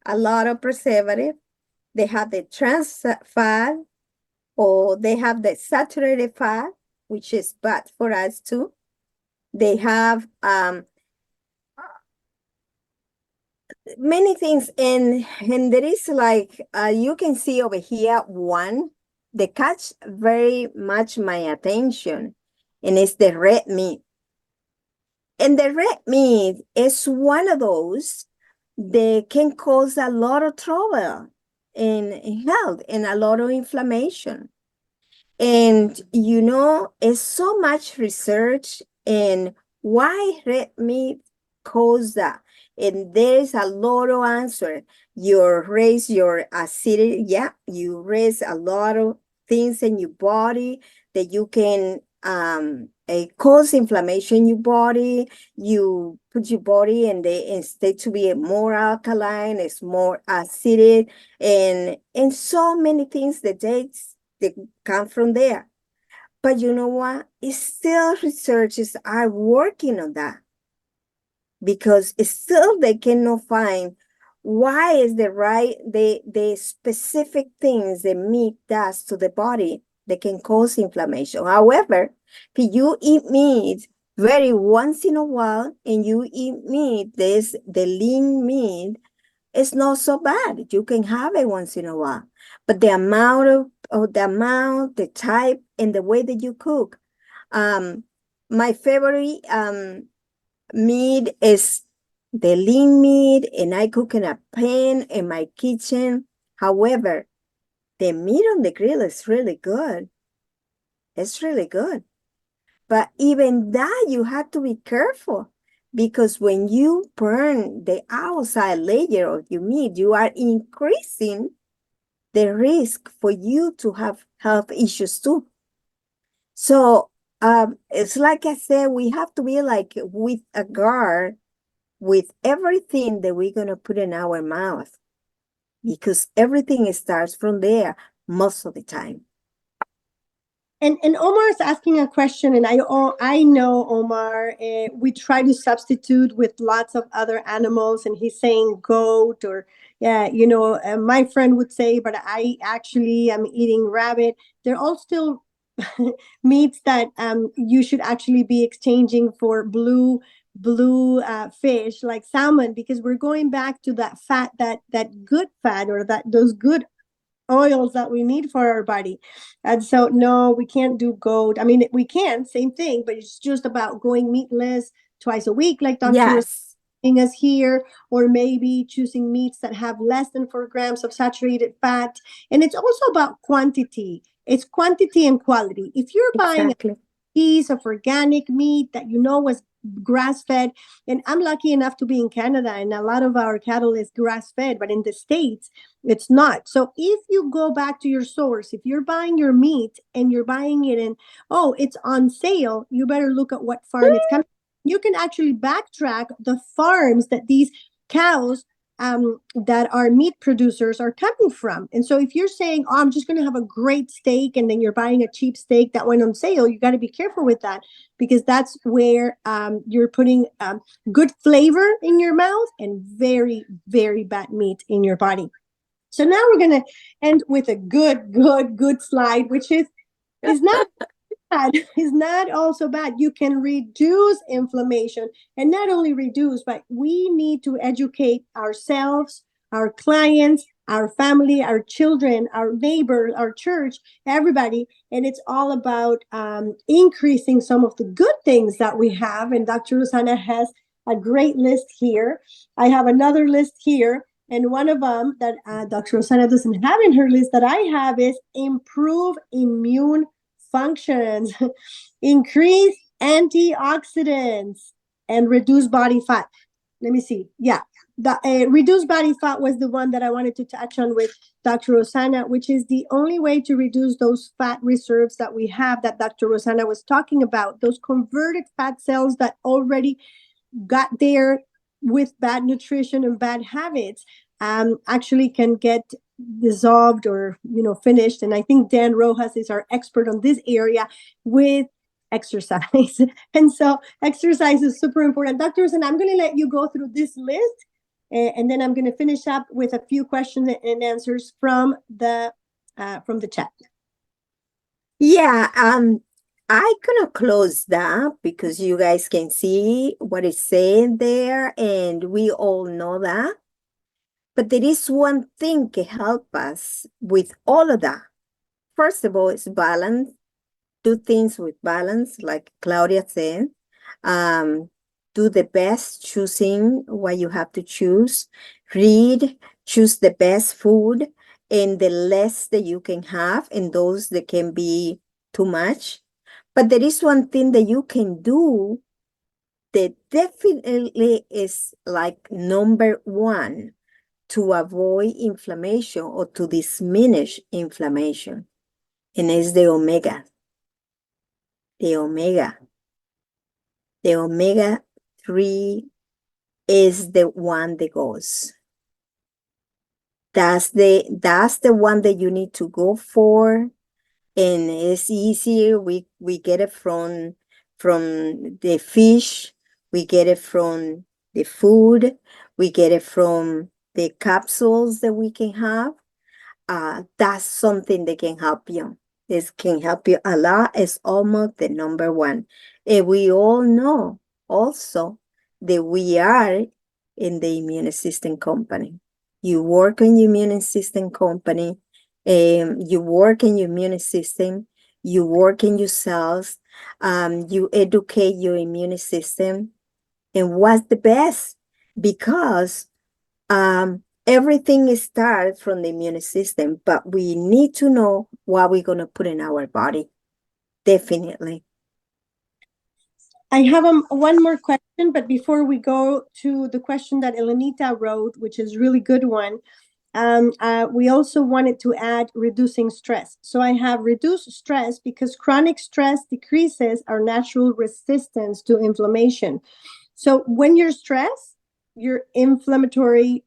a lot of preservative. They have the trans fat, or they have the saturated fat, which is bad for us too. They have many things, and there is like you can see over here one that catch very much my attention, and it's the red meat. And the red meat is one of those that can cause a lot of trouble in health and a lot of inflammation. And it's so much research in why red meat cause that. And there's a lot of answer. You raise your acidity, yeah, you raise a lot of things in your body that you can cause inflammation in your body. You put your body in instead to be more alkaline, it's more acidic, and so many things that come from there. But you know what? It's still researchers are working on that, because it's still they cannot find why is the specific things the meat does to the body that can cause inflammation. However, if you eat meat very once in a while, and you eat meat, the lean meat, it's not so bad. You can have it once in a while. But the type, and the way that you cook. My favorite meat is the lean meat, and I cook in a pan in my kitchen. However, the meat on the grill is really good. It's really good. But even that, you have to be careful, because when you burn the outside layer of your meat, you are increasing the risk for you to have health issues too. So it's like I said, we have to be like with a guard with everything that we're going to put in our mouth, because everything starts from there most of the time. And Omar is asking a question, and I know Omar. We try to substitute with lots of other animals, and he's saying goat, or yeah, my friend would say, but I actually am eating rabbit. They're all still meats that you should actually be exchanging for blue fish like salmon, because we're going back to that fat, that good fat, or those good oils that we need for our body. And so no, we can't do goat. I mean, we can, same thing, but it's just about going meatless twice a week, like Dr. was Yes. saying us here, or maybe choosing meats that have less than 4 grams of saturated fat. And it's also about quantity. It's quantity and quality. If you're buying Exactly. piece of organic meat that you know was grass fed. And I'm lucky enough to be in Canada, and a lot of our cattle is grass fed, but in the States, it's not. So if you go back to your source, if you're buying your meat and you're buying it in, oh, it's on sale, you better look at what farm it's coming. You can actually backtrack the farms that these cows that our meat producers are coming from. And so if you're saying, oh, I'm just going to have a great steak, and then you're buying a cheap steak that went on sale, you got to be careful with that, because that's where you're putting good flavor in your mouth and very, very bad meat in your body. So now we're going to end with a good slide, which is not bad. Is not also bad. You can reduce inflammation, and not only reduce, but we need to educate ourselves, our clients, our family, our children, our neighbors, our church, everybody. And it's all about increasing some of the good things that we have. And Dr. Rosanna has a great list here. I have another list here. And one of them that Dr. Rosanna doesn't have in her list that I have is improve immune functions, increase antioxidants, and reduce body fat. Let me see. Yeah, the reduce body fat was the one that I wanted to touch on with Dr. Rosanna, which is the only way to reduce those fat reserves that we have that Dr. Rosanna was talking about, those converted fat cells that already got there with bad nutrition and bad habits, actually can get dissolved or finished. And I think Dan Rojas is our expert on this area with exercise. And so exercise is super important. Dr. Rosanna, I'm going to let you go through this list, and then I'm going to finish up with a few questions and answers from the chat. Yeah, I'm gonna close that because you guys can see what it's saying there, and we all know that. But there is one thing can help us with all of that. First of all, it's balance. Do things with balance, like Claudia said. Do the best choosing what you have to choose. Read, choose the best food and the less that you can have, and those that can be too much. But there is one thing that you can do that definitely is like number one to avoid inflammation or to diminish inflammation, and it's the omega. The omega-3 is the one that goes. That's the one that you need to go for, and it's easier. We get it from the fish, we get it from the food, we get it from the capsules that we can have. That's something that can help you. This can help you a lot. It's almost the number one. And we all know also that we are in the immune system company. You work in your immune system company, you work in your immune system, you work in your cells, you educate your immune system. And what's the best? Because everything starts from the immune system, but we need to know what we're going to put in our body. Definitely. I have one more question, but before we go to the question that Elenita wrote, which is a really good one, we also wanted to add reducing stress. So I have reduced stress because chronic stress decreases our natural resistance to inflammation. So when you're stressed, your inflammatory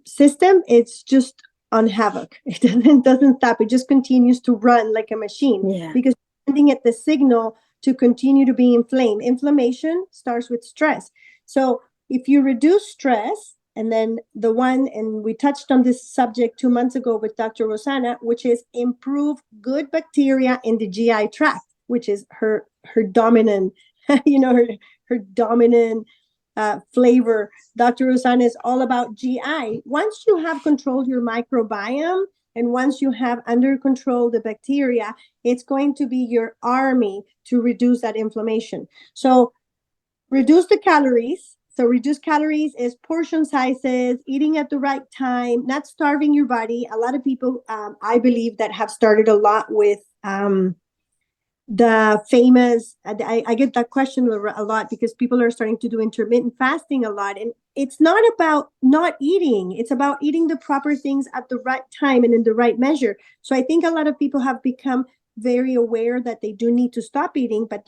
system, it's just on havoc. It doesn't stop. It just continues to run like a machine, because you're sending it the signal to continue to be inflamed. Inflammation starts with stress. So if you reduce stress, and then and we touched on this subject 2 months ago with Dr. Rosanna, which is improve good bacteria in the GI tract, which is her dominant, her dominant flavor. Dr. Rosanna is all about GI. Once you have controlled your microbiome, and once you have under control the bacteria, it's going to be your army to reduce that inflammation. So reduce the calories. So reduce calories is portion sizes, eating at the right time, not starving your body. A lot of people, I believe, that have started a lot with the famous, I get that question a lot because people are starting to do intermittent fasting a lot, and it's not about not eating, it's about eating the proper things at the right time and in the right measure. So I think a lot of people have become very aware that they do need to stop eating, but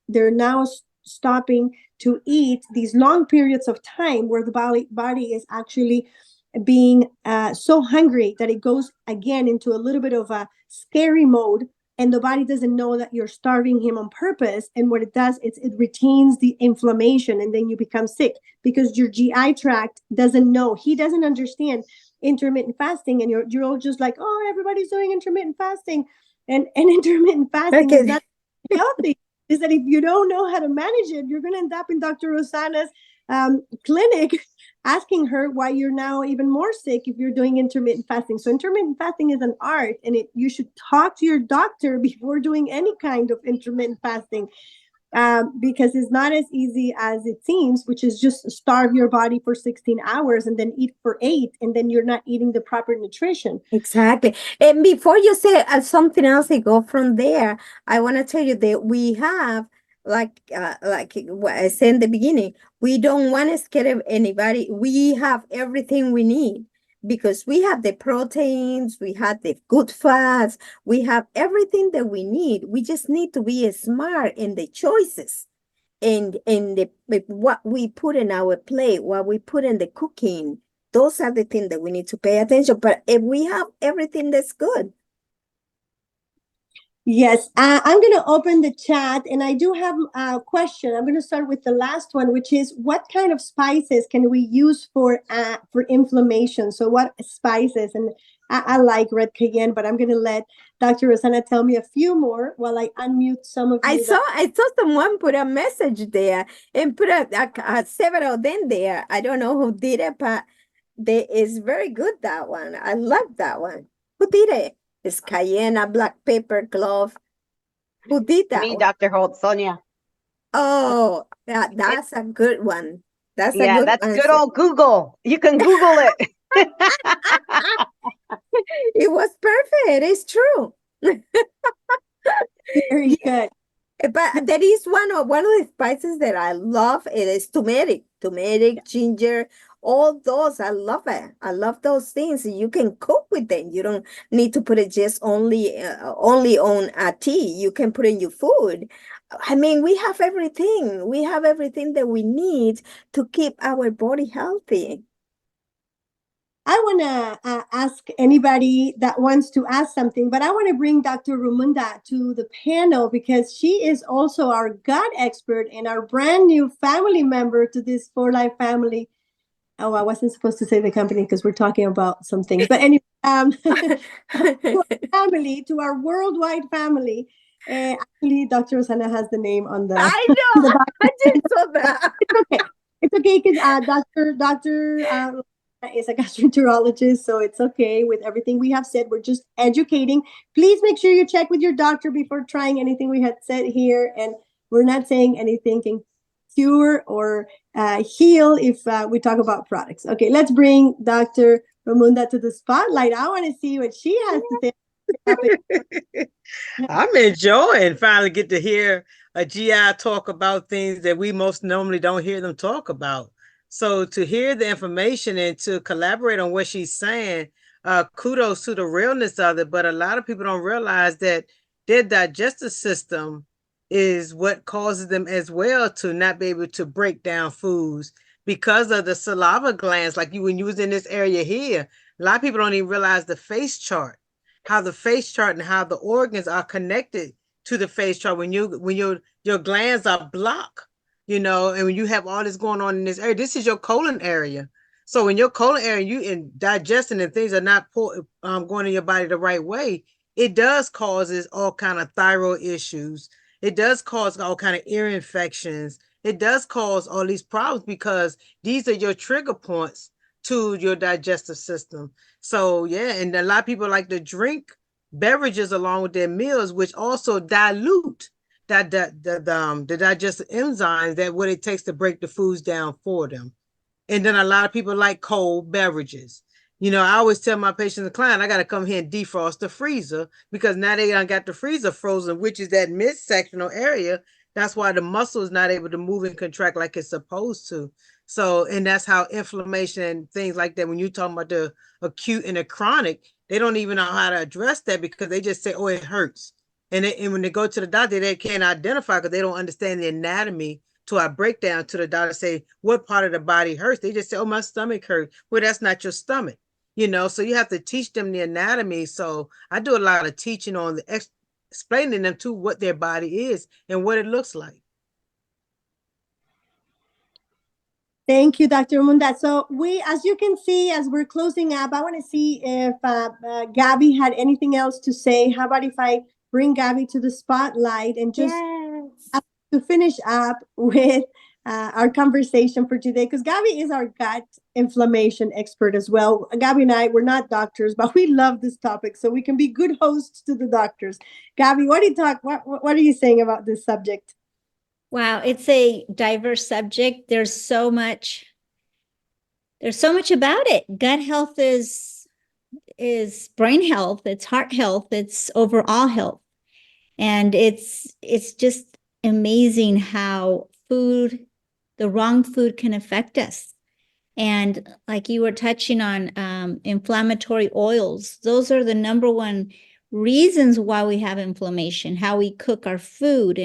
they're now stopping to eat these long periods of time where the body is actually being so hungry that it goes again into a little bit of a scary mode, and the body doesn't know that you're starving him on purpose. And what it does is it retains the inflammation, and then you become sick because your GI tract doesn't know. He doesn't understand intermittent fasting, and you're all just like, oh, everybody's doing intermittent fasting, and intermittent fasting is Okay. not healthy. Is that if you don't know how to manage it, you're going to end up in Dr. Rosana's clinic asking her why you're now even more sick if you're doing intermittent fasting. So intermittent fasting is an art, and you should talk to your doctor before doing any kind of intermittent fasting, because it's not as easy as it seems, which is just starve your body for 16 hours and then eat for 8, and then you're not eating the proper nutrition. Exactly. And before you say something else, I go from there. I want to tell you that we have, like what I said in the beginning, we don't want to scare anybody. We have everything we need because we have the proteins, we have the good fats, we have everything that we need. We just need to be smart in the choices and what we put in our plate, what we put in the cooking. Those are the things that we need to pay attention. But if we have everything that's good. Yes, I'm going to open the chat, and I do have a question. I'm going to start with the last one, which is what kind of spices can we use for inflammation? So what spices? And I like red cayenne, but I'm going to let Dr. Rosanna tell me a few more while I unmute some of you. I saw someone put a message there and put several of them there. I don't know who did it, but they is very good, that one. I love that one. Who did it? It's cayenne, a black pepper clove. Who did that Me, one? Dr. Holt, Sonia. Oh, that's a good one. That's a Yeah, good that's good answer. old Google. You can Google it. It was perfect. It's true. Very good. But there is one of the spices that I love. It is turmeric, ginger, all those. I love it. I love those things. You can cook with them. You don't need to put it just only on a tea. You can put in your food. I mean, we have everything. We have everything that we need to keep our body healthy. I want to ask anybody that wants to ask something, but I want to bring Dr. Rumunda to the panel because she is also our gut expert and our brand new family member to this For Life family. Oh, I wasn't supposed to say the company because we're talking about some things, but anyway, to our family, to our worldwide family. Actually, Dr. Rosanna has the name on the. I know. I just saw that. It's okay because Doctor is a gastroenterologist, so it's okay with everything we have said. We're just educating. Please make sure you check with your doctor before trying anything we had said here, and we're not saying anything can cure or heal if we talk about products. Okay, let's bring Dr. Ramunda to the spotlight. I want to see what she has to say. I'm enjoying finally get to hear a GI talk about things that we most normally don't hear them talk about. So to hear the information and to collaborate on what she's saying, kudos to the realness of it. But a lot of people don't realize that their digestive system is what causes them as well to not be able to break down foods because of the saliva glands. Like when you was in this area here, a lot of people don't even realize the face chart, how the face chart and how the organs are connected to the face chart. When your glands are blocked, and when you have all this going on in this area, this is your colon area. So in your colon area, you in digesting and things are not going in your body the right way, it does causes all kind of thyroid issues. It does cause all kind of ear infections. It does cause all these problems because these are your trigger points to your digestive system. So yeah, and a lot of people like to drink beverages along with their meals, which also dilute the digestive enzymes that what it takes to break the foods down for them. And then a lot of people like cold beverages, I always tell my patients and clients, I got to come here and defrost the freezer, because now they done got the freezer frozen, which is that midsectional area. That's why the muscle is not able to move and contract like it's supposed to. So, and that's how inflammation and things like that, when you're talking about the acute and the chronic, they don't even know how to address that, because they just say, oh, it hurts. And when they go to the doctor, they can't identify because they don't understand the anatomy. To our breakdown to the doctor, say what part of the body hurts. They just say, oh, my stomach hurts. Well, that's not your stomach. So you have to teach them the anatomy. So I do a lot of teaching on explaining them to what their body is and what it looks like. Thank you, Dr. Munda. So as you can see, as we're closing up, I want to see if Gabby had anything else to say. How about if I bring Gabby to the spotlight and just to finish up with our conversation for today, because Gabby is our gut inflammation expert as well. Gabby and I, we're not doctors, but we love this topic, so we can be good hosts to the doctors. Gabby, what are you saying about this subject? Wow, it's a diverse subject. There's so much about it. Gut health is brain health, it's heart health, it's overall health. And it's just amazing how the wrong food can affect us. And like you were touching on, inflammatory oils, those are the number one reasons why we have inflammation, how we cook our food.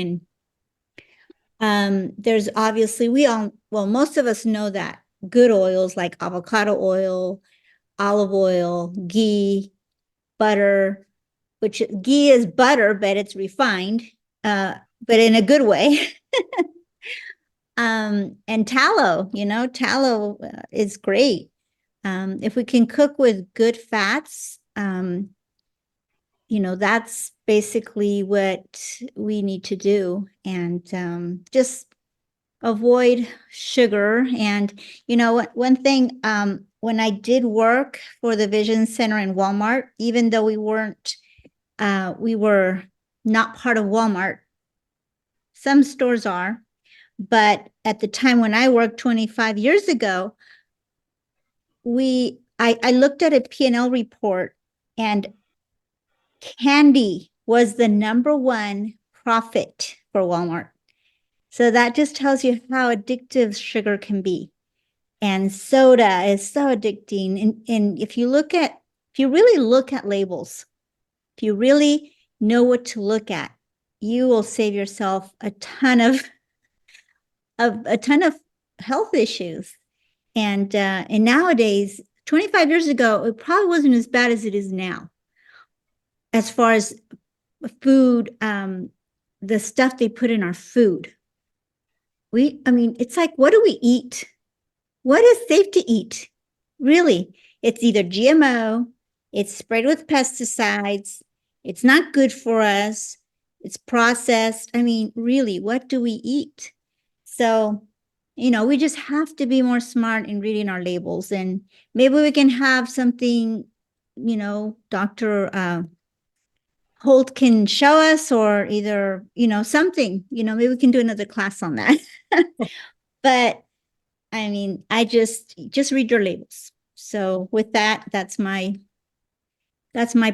And there's obviously, most of us know that good oils like avocado oil, olive oil, ghee, butter, which ghee is butter, but it's refined, but in a good way. And tallow, tallow is great. If we can cook with good fats, that's basically what we need to do. And just avoid sugar. And, one thing, when I did work for the Vision Center in Walmart, even though we were not part of Walmart, some stores are, but at the time when I worked 25 years ago, I looked at a P&L report, and candy was the number one profit for Walmart. So that just tells you how addictive sugar can be. And soda is so addicting. And if you really look at labels, if you really know what to look at, you will save yourself a ton of health issues. And nowadays, 25 years ago, it probably wasn't as bad as it is now. As far as food, the stuff they put in our food. It's like, what do we eat? What is safe to eat? Really, it's either GMO, it's sprayed with pesticides, it's not good for us, it's processed. Really, what do we eat? So, we just have to be more smart in reading our labels, and maybe we can have something, Dr. Holt can show us, or either, something, maybe we can do another class on that. But I just read your labels. So with that, that's my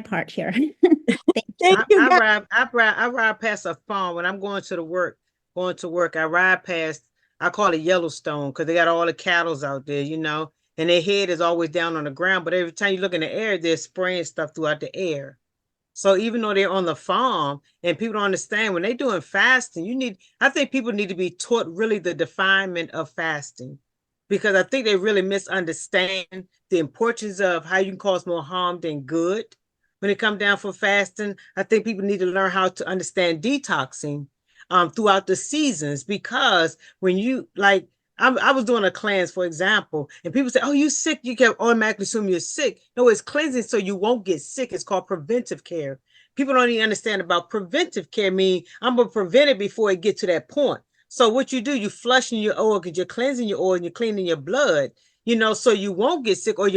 part here. Thank you. I ride past a farm when I'm going to work. I ride past, I call it Yellowstone, because they got all the cattle out there, and their head is always down on the ground. But every time you look in the air, they're spraying stuff throughout the air. So even though they're on the farm and people don't understand, when they're doing fasting, I think people need to be taught really the definement of fasting, because I think they really misunderstand the importance of how you can cause more harm than good. When it comes down for fasting, I think people need to learn how to understand detoxing throughout the seasons, because when I was doing a cleanse, for example, and people say, oh, you sick, you can automatically assume you're sick. No, it's cleansing so you won't get sick. It's called preventive care. People don't even understand about preventive care. I'm going to prevent it before it gets to that point. So what you do, you flushing your organs, you're cleansing your organs, you're cleaning your blood, so you won't get sick, or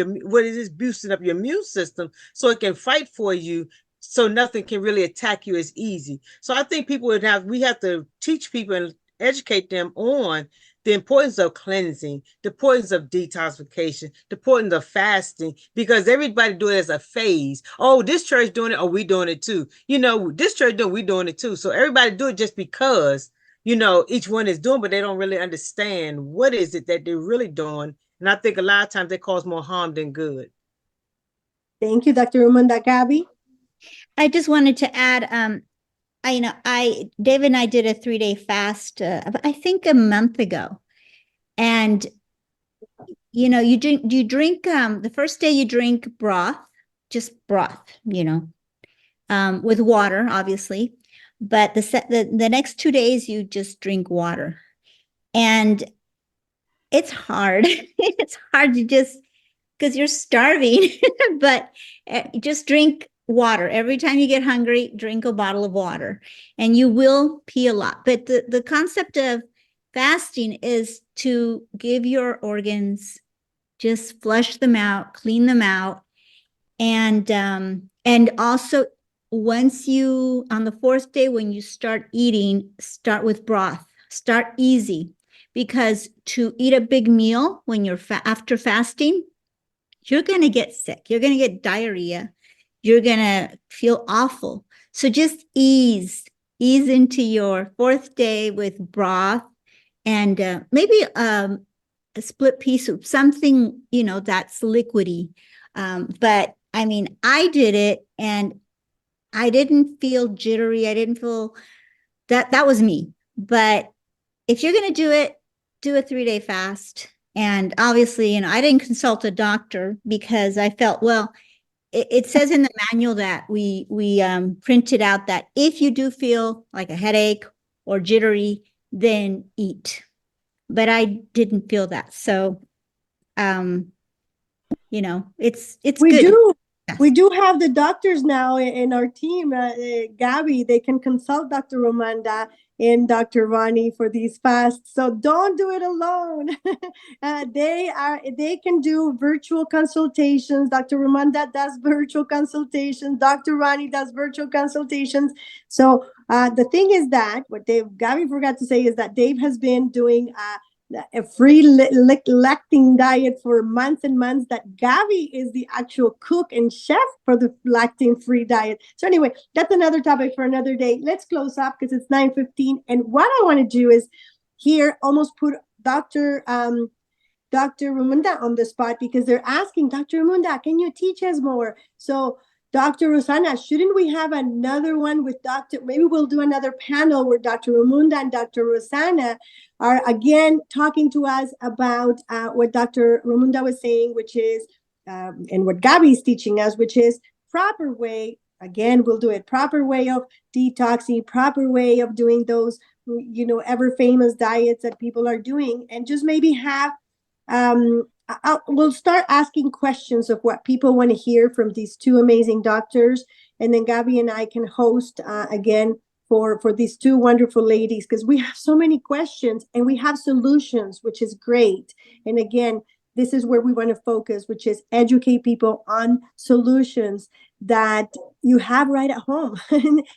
boosting up your immune system so it can fight for you, so nothing can really attack you as easy. So I think we have to teach people and educate them on the importance of cleansing, the importance of detoxification, the importance of fasting, because everybody do it as a phase. Oh, this church doing it, oh, we doing it too. This church doing, we doing it too. So everybody do it just because, each one is doing, but they don't really understand what is it that they're really doing. And I think a lot of times they cause more harm than good. Thank you, Dr. Ramonda. Gabby? I just wanted to add, David and I did a 3-day fast, I think a month ago. And, you drink, the first day you drink broth, just broth, with water, obviously. But the next 2 days you just drink water. And it's hard. It's hard to just, because you're starving, but just drink water. Every time you get hungry, drink a bottle of water, and you will pee a lot. But the concept of fasting is to give your organs, just flush them out, clean them out. And also, once on the 4th day, when you start eating, start with broth, start easy, because to eat a big meal when you're after fasting, you're going to get sick. You're going to get diarrhea. You're going to feel awful. So just ease into your 4th day with broth, and maybe a split pea soup, something, that's liquidy. But I mean, I did it and I didn't feel jittery. I didn't feel that was me. But if you're going to do it, do a 3-day fast. And obviously, I didn't consult a doctor because I felt, well, it says in the manual that we printed out that if you do feel like a headache or jittery, then eat. But I didn't feel that. So, it's We good. do. Yes. We do have the doctors now in our team. Gabby, they can consult Dr. Ramonda and Dr. Ronnie for these fasts. So don't do it alone. They can do virtual consultations. Dr. Ramonda does virtual consultations. Dr. Ronnie does virtual consultations. So the thing is that what Gabby forgot to say is that Dave has been doing a free lacting diet for months and months, that Gabby is the actual cook and chef for the lacting free diet. So anyway, that's another topic for another day. Let's close up because it's 9:15. And what I want to do is here almost put Dr. Ramonda on the spot, because they're asking, Dr. Ramonda, can you teach us more? So Dr. Rosanna, shouldn't we have another one with maybe we'll do another panel where Dr. Ramonda and Dr. Rosanna are again talking to us about what Dr. Ramonda was saying, which is, and what Gabby is teaching us, which is proper way. Again, we'll do it. Proper way of detoxing, proper way of doing those, ever famous diets that people are doing, and just maybe have, we'll start asking questions of what people want to hear from these two amazing doctors. And then Gabby and I can host again for these two wonderful ladies, because we have so many questions and we have solutions, which is great. And again, this is where we want to focus, which is educate people on solutions that you have right at home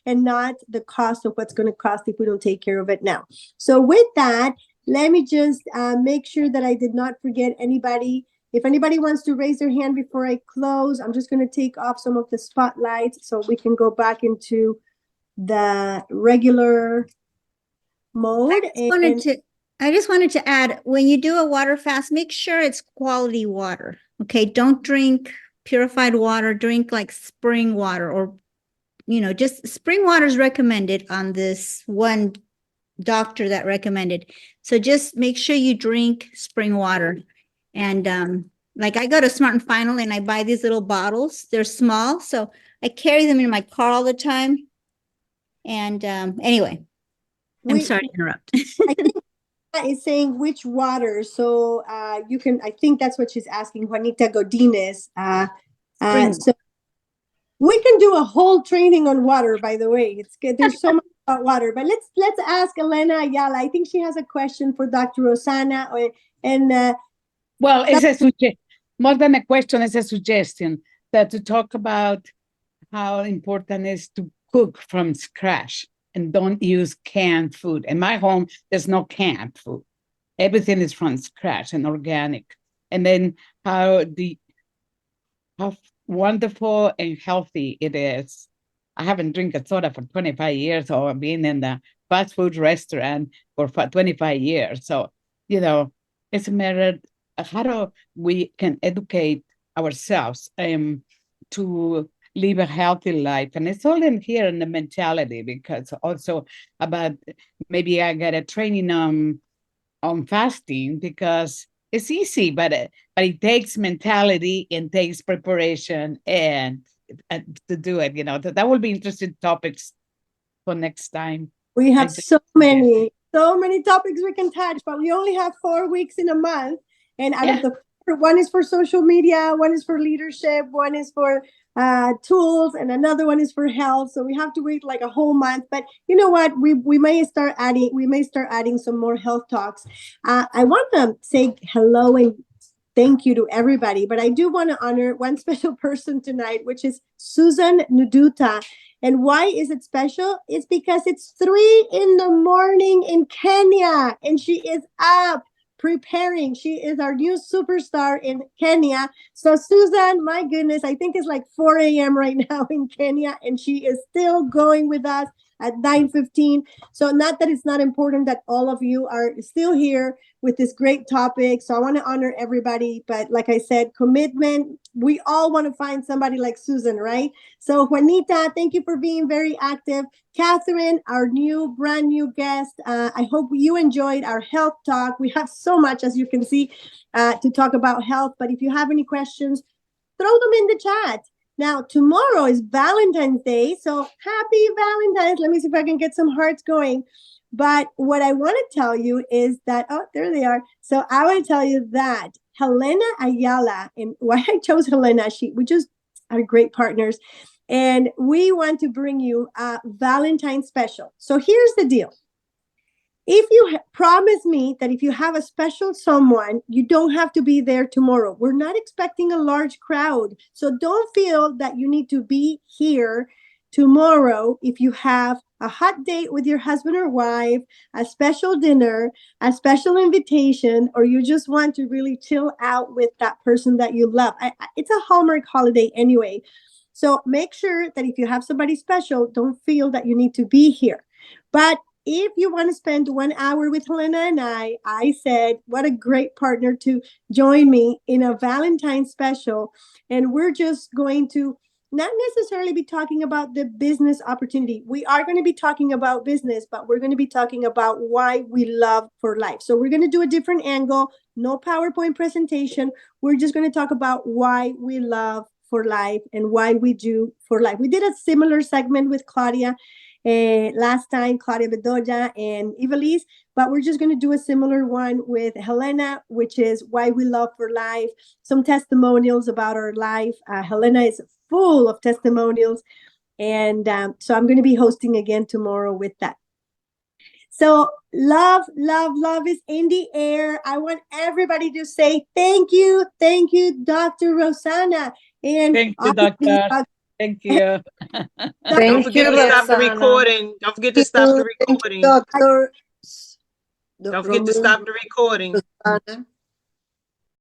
and not the cost of what's going to cost if we don't take care of it now. So with that, let me just make sure that I did not forget anybody. If anybody wants to raise their hand before I close, I'm just going to take off some of the spotlights so we can go back into the regular mode. I just wanted to add, when you do a water fast, make sure it's quality water. Okay, don't drink purified water. Drink like spring water, or just spring water is recommended on this one doctor that recommended. So just make sure you drink spring water. And like I go to Smart and Final and I buy these little bottles. They're small, so I carry them in my car all the time. And anyway, I'm sorry to interrupt. I think is saying which water, so you can. I think that's what she's asking, Juanita Godinez. So we can do a whole training on water. By the way, it's good. There's so much about water. But let's ask Elena Ayala. I think she has a question for Dr. Rosanna. Well, it's more than a question, it's a suggestion that to talk about how important it is to cook from scratch and don't use canned food. In my home, there's no canned food. everything is from scratch and organic. And then how wonderful and healthy it is. I haven't drank a soda for 25 years or been in the fast food restaurant for 25 years. So, it's a matter of how we can educate ourselves to live a healthy life. And it's all in here in the mentality, because also about maybe I get a training on fasting, because it's easy, but it takes mentality and takes preparation and to do it. That will be interesting topics for next time. We have so many topics we can touch, but we only have 4 weeks in a month. And out of the one is for social media, one is for leadership, one is for tools, and another one is for health. So we have to wait like a whole month. But you know what? We may start adding some more health talks. I want to say hello and thank you to everybody, but I do want to honor one special person tonight, which is Susan Nuduta. And why is it special? It's because it's 3 a.m. in Kenya, and she is up preparing. She is our new superstar in Kenya. So Susan, my goodness, I think it's like 4 a.m. right now in Kenya, and she is still going with us at 9:15. So not that it's not important that all of you are still here with this great topic. So I want to honor everybody. But like I said, commitment, we all want to find somebody like Susan, right? So Juanita, thank you for being very active. Catherine, our brand new guest. I hope you enjoyed our health talk. We have so much, as you can see, to talk about health. But if you have any questions, throw them in the chat. Now, tomorrow is Valentine's Day. So happy Valentine's. Let me see if I can get some hearts going. But what I want to tell you is that, oh, there they are. So I want to tell you that Helena Ayala, and why I chose Helena, we just are great partners. And we want to bring you a Valentine's special. So here's the deal. If you promise me that if you have a special someone, you don't have to be there tomorrow. We're not expecting a large crowd. So don't feel that you need to be here tomorrow if you have a hot date with your husband or wife, a special dinner, a special invitation, or you just want to really chill out with that person that you love. It's a Hallmark holiday anyway. So make sure that if you have somebody special, don't feel that you need to be here. But if you want to spend 1 hour with Helena and I said, what a great partner to join me in a Valentine's special. And we're just going to not necessarily be talking about the business opportunity. We are going to be talking about business, but we're going to be talking about why we love for life. So we're going to do a different angle, no PowerPoint presentation. We're just going to talk about why we love for life and why we do for life. We did a similar segment with Claudia last time, Claudia Bedoya and Ivelisse, but we're just going to do a similar one with Helena, which is why we love for life, some testimonials about our life. Helena is full of testimonials. And so I'm going to be hosting again tomorrow with that. So love, love, love is in the air. I want everybody to say thank you, Dr. Rosanna. And thank you, doctor. Thank you. Don't forget to stop the recording. Don't forget to stop the recording. Doctor. Don't forget to stop the recording.